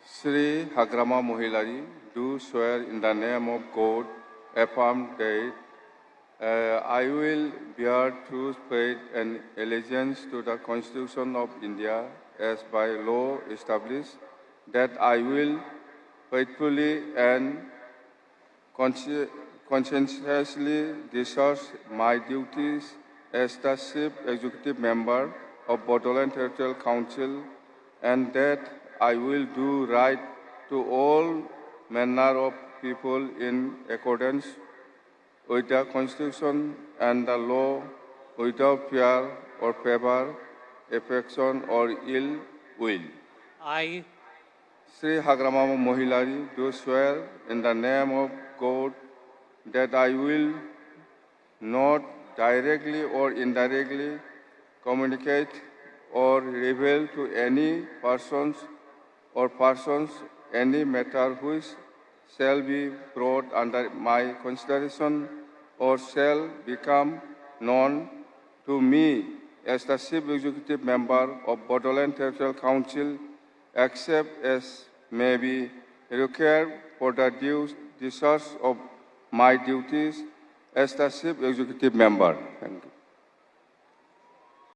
Sri Hagrama Mohilari, do swear in the name of God, affirm that I will bear true faith and allegiance to the Constitution of India as by law established, that I will faithfully and conscientiously discharge my duties as the Chief Executive Member of Bodoland Territorial Council, and that I will do right to all manner of people in accordance with the Constitution and the law, without fear or favor, affection or ill will. I, Sri Hagrama Mohilari, do swear in the name of God that I will not directly or indirectly communicate or reveal to any persons any matter which shall be brought under my consideration or shall become known to me as the Chief Executive Member of Bodoland Territorial Council, except as may be required for the due discharge of my duties as the Chief Executive Member. Thank you.